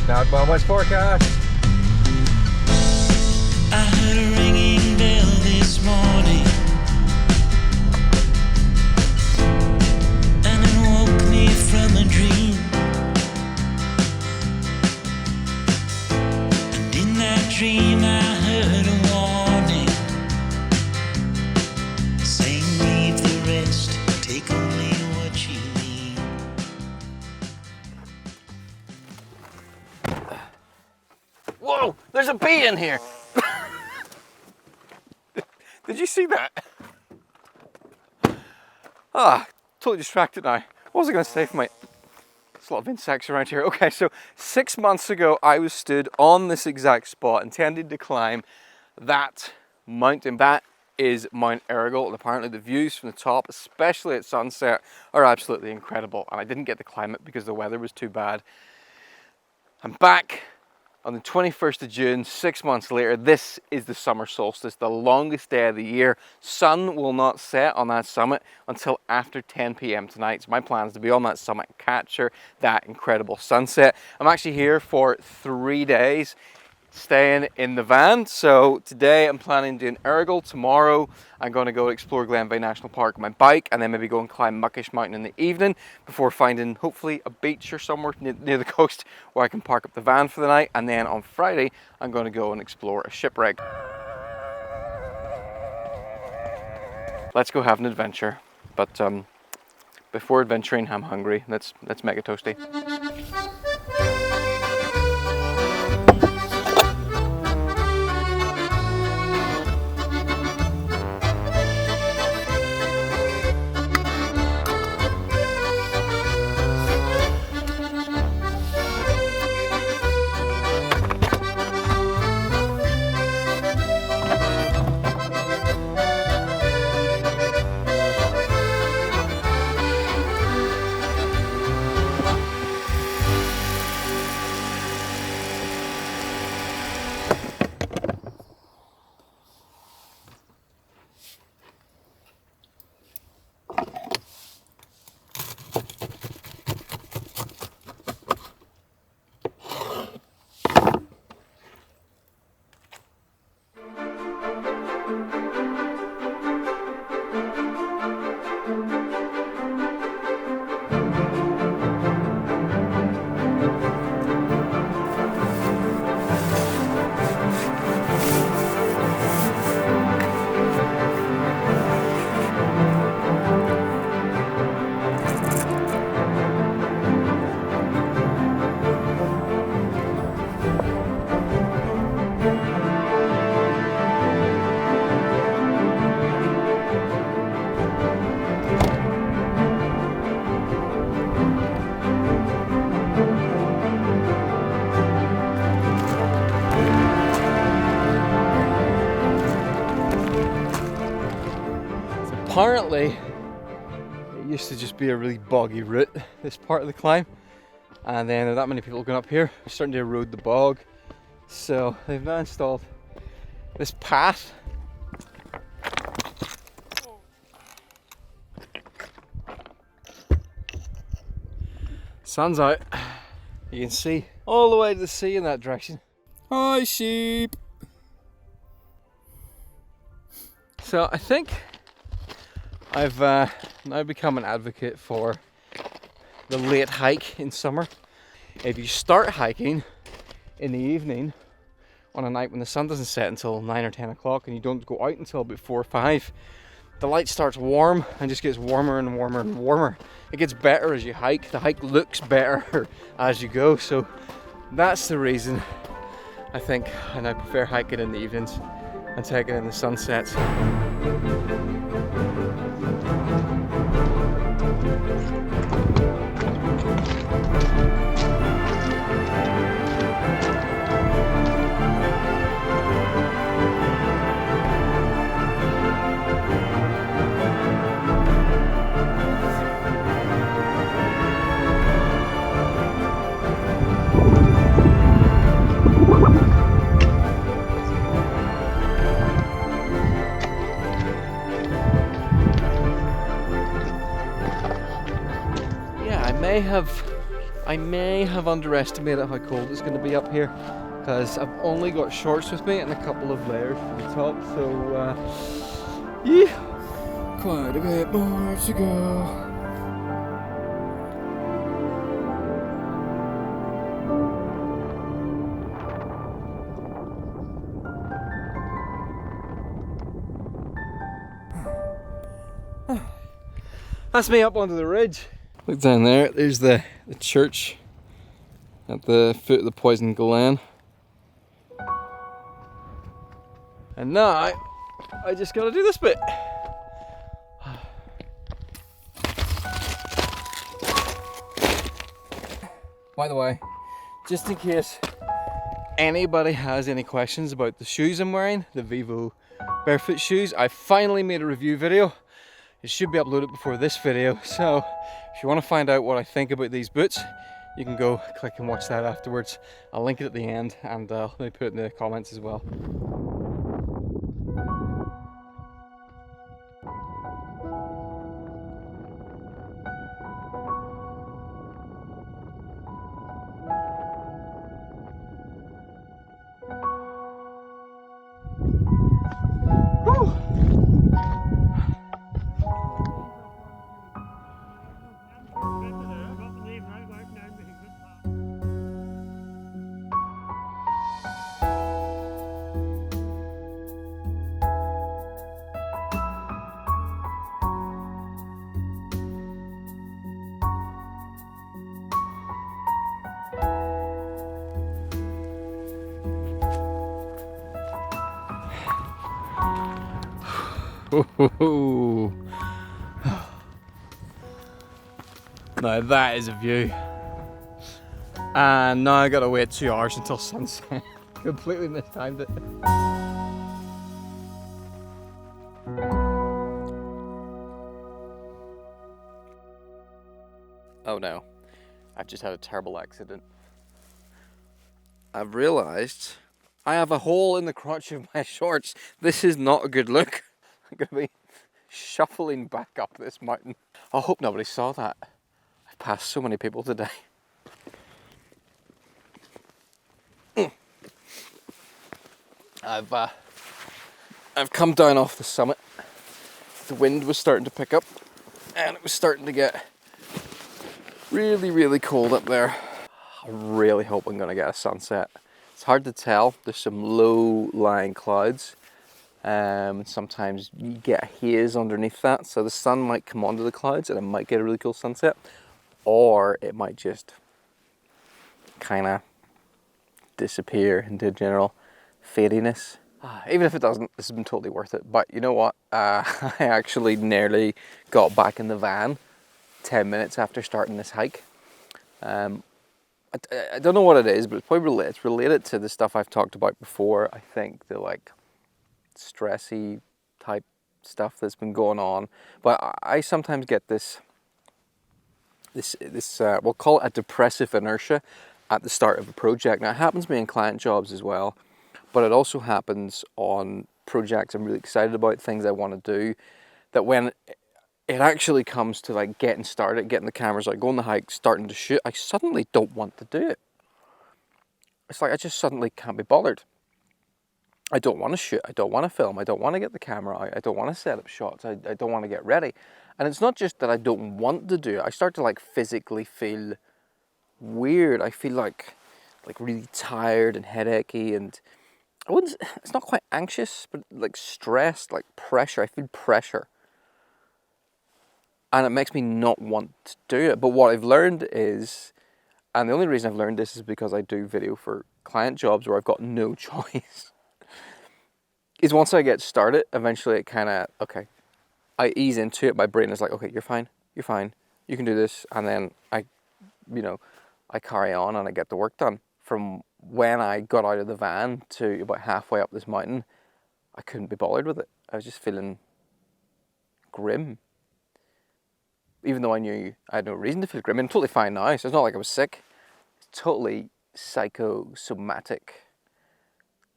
Now at West forecast. I heard a ringing bell this morning, and it woke me from a dream. And in that dream I heard a warning, saying leave the rest, take only what you need. Whoa, there's a bee in here. Did you see that? Totally distracted now. What was I going to say for my... There's a lot of insects around here. Okay, so 6 months ago I was stood on this exact spot intending to climb that mountain. That is Mount Errigal, and apparently the views from the top, especially at sunset, are absolutely incredible. And I didn't get to climb it because the weather was too bad. I'm back on the 21st of June, 6 months later. This is the summer solstice, the longest day of the year. Sun will not set on that summit until after 10 p.m. tonight. So my plan is to be on that summit and capture that incredible sunset. I'm actually here for 3 days, staying in the van. So today I'm planning doing Errigal. Tomorrow I'm going to go explore Glenveagh National Park on my bike, and then maybe go and climb Muckish Mountain in the evening before finding hopefully a beach or somewhere near the coast where I can park up the van for the night. And then on Friday I'm going to go and explore a shipwreck. Let's go have an adventure, but before adventuring I'm hungry. Let's make a toasty. Apparently, it used to just be a really boggy route, this part of the climb, and then there are that many people going up here, they're starting to erode the bog, so they've now installed this path. Sun's out, you can see all the way to the sea in that direction. Hi sheep! So I think I've now become an advocate for the late hike in summer. If you start hiking in the evening on a night when the sun doesn't set until 9 or 10 o'clock and you don't go out until about 4 or 5, the light starts warm and just gets warmer and warmer and warmer. It gets better as you hike. The hike looks better as you go. So that's the reason I think I now prefer hiking in the evenings and taking in the sunsets. I may have underestimated how cold it's going to be up here, because I've only got shorts with me and a couple of layers for the top, so yeah, quite a bit more to go. That's me up onto the ridge. Look down there, there's the church at the foot of the Poison Glen. And now, I just gotta do this bit. By the way, just in case anybody has any questions about the shoes I'm wearing, the Vivo barefoot shoes, I finally made a review video. It should be uploaded before this video, so if you want to find out what I think about these boots, you can go click and watch that afterwards. I'll link it at the end, and let me put it in the comments as well. Now that is a view. And now I gotta wait 2 hours until sunset. Completely mistimed it. Oh no, I've just had a terrible accident. I've realised I have a hole in the crotch of my shorts. This is not a good look. I'm gonna be shuffling back up this mountain. I hope nobody saw that. I've passed so many people today. I've come down off the summit. The wind was starting to pick up and it was starting to get really, really cold up there. I really hope I'm gonna get a sunset. It's hard to tell. There's some low-lying clouds. Sometimes you get a haze underneath that, so the sun might come onto the clouds and it might get a really cool sunset, or it might just kind of disappear into general fadiness. Even if it doesn't, this has been totally worth it. But you know what? I actually nearly got back in the van 10 minutes after starting this hike. I don't know what it is, but it's probably it's related to the stuff I've talked about before. I think the like stressy type stuff that's been going on. But I sometimes get this we'll call it a depressive inertia at the start of a project. Now it happens to me in client jobs as well, but it also happens on projects I'm really excited about, things I want to do, that when it actually comes to like getting started, getting the cameras out, going on the hike, starting to shoot, I suddenly don't want to do it. It's like I just suddenly can't be bothered. I don't want to shoot, I don't want to film, I don't want to get the camera out, I don't want to set up shots, I don't want to get ready. And it's not just that I don't want to do it, I start to like physically feel weird. I feel like really tired and headachy, and it's not quite anxious, but like stressed, like pressure. I feel pressure. And it makes me not want to do it. But what I've learned is, and the only reason I've learned this is because I do video for client jobs where I've got no choice, is once I get started, eventually it kind of, okay, I ease into it. My brain is like, okay, you're fine, you can do this. And then I carry on and I get the work done. From when I got out of the van to about halfway up this mountain, I couldn't be bothered with it. I was just feeling grim. Even though I knew I had no reason to feel grim. I'm totally fine now, so it's not like I was sick. It's totally psychosomatic.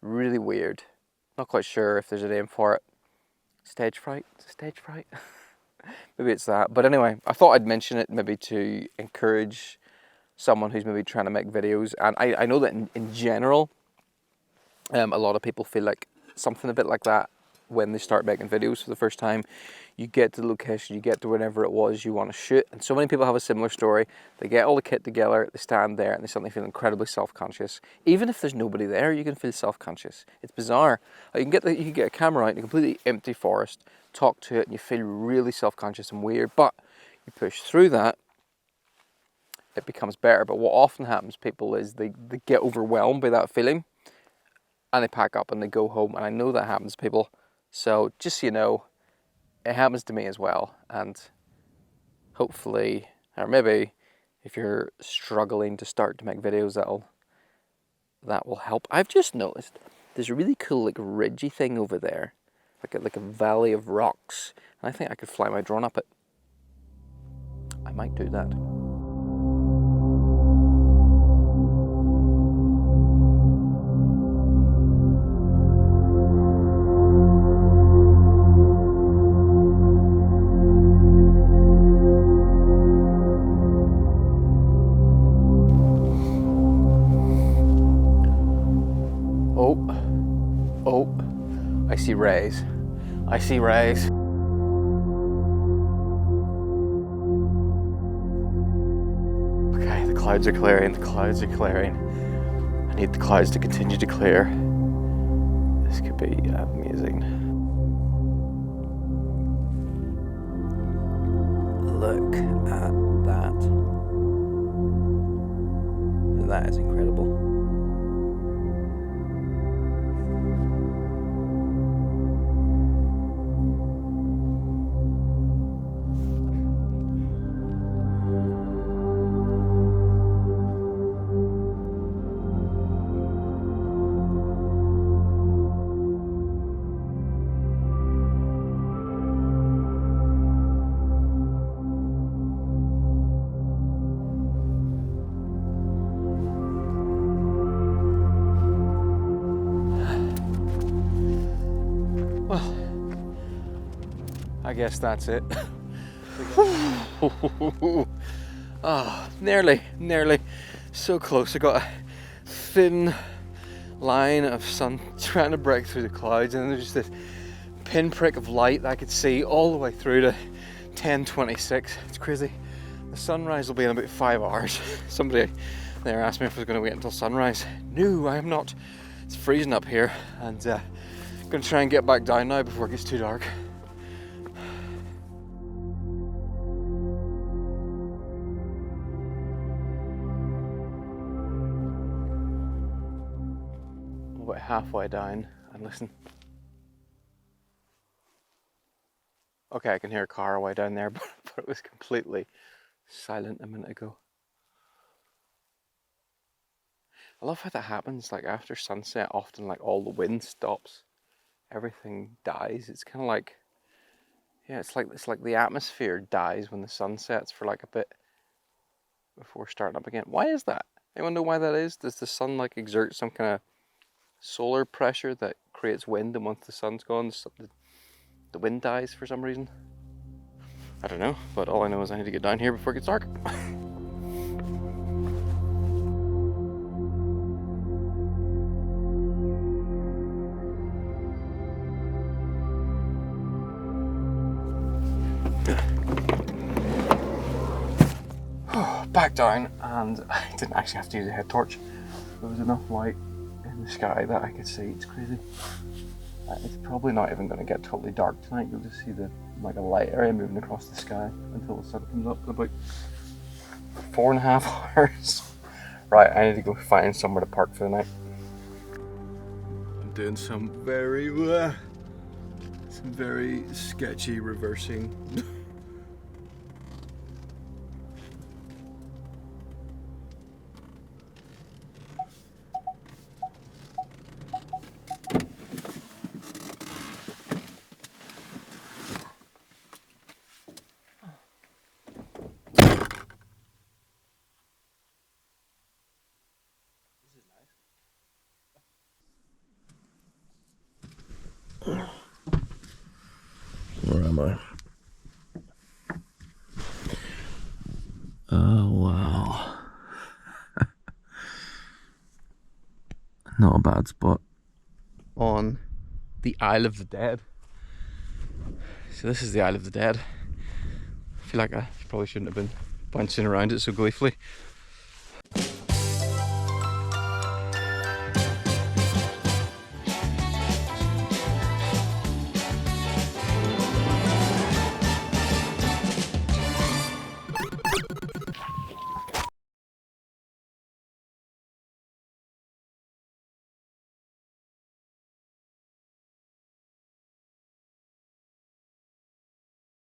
Really weird. Not quite sure if there's a name for it. Stage fright? Stage fright? Maybe it's that. But anyway, I thought I'd mention it maybe to encourage someone who's maybe trying to make videos. And I know that in general, a lot of people feel like something a bit like that when they start making videos for the first time. You get to the location, you get to wherever it was you want to shoot, and so many people have a similar story. They get all the kit together, they stand there, and they suddenly feel incredibly self-conscious. Even if there's nobody there, you can feel self-conscious. It's bizarre. You can get a camera out in a completely empty forest, talk to it, and you feel really self-conscious and weird. But you push through that, it becomes better. But what often happens, people, is they get overwhelmed by that feeling, and they pack up and they go home. And I know that happens to people. So just so you know, it happens to me as well, and hopefully, or maybe if you're struggling to start to make videos, that will help. I've just noticed there's a really cool like ridgy thing over there, like a valley of rocks, and I think I could fly my drone up it. I might do that. I see rays. I see rays. Okay, the clouds are clearing, the clouds are clearing. I need the clouds to continue to clear. This could be amazing. Look at that. That is incredible. Well, I guess that's it. Oh, nearly. So close. I got a thin line of sun trying to break through the clouds, and there's just this pinprick of light that I could see all the way through to 10:26. It's crazy. The sunrise will be in about 5 hours. Somebody there asked me if I was going to wait until sunrise. No, I am not. It's freezing up here, and I'm going to try and get back down now before it gets too dark. About halfway down, and listen. Okay, I can hear a car way down there, but it was completely silent a minute ago. I love how that happens, like after sunset, often like all the wind stops, everything dies. It's kind of like, yeah, it's like the atmosphere dies when the sun sets for like a bit before starting up again. Why is that? Anyone know why that is? Does the sun like exert some kind of solar pressure that creates wind, and once the sun's gone, the wind dies for some reason? I don't know, but all I know is I need to get down here before it gets dark. Back down, and I didn't actually have to use a head torch. There was enough light in the sky that I could see. It's crazy. It's probably not even going to get totally dark tonight. You'll just see like a light area moving across the sky until the sun comes up in about 4.5 hours. Right, I need to go find somewhere to park for the night. I'm doing some very sketchy reversing. Where am I? Oh wow. Not a bad spot on the Isle of the Dead. So this is the Isle of the Dead. I feel like I probably shouldn't have been bouncing around it so gleefully.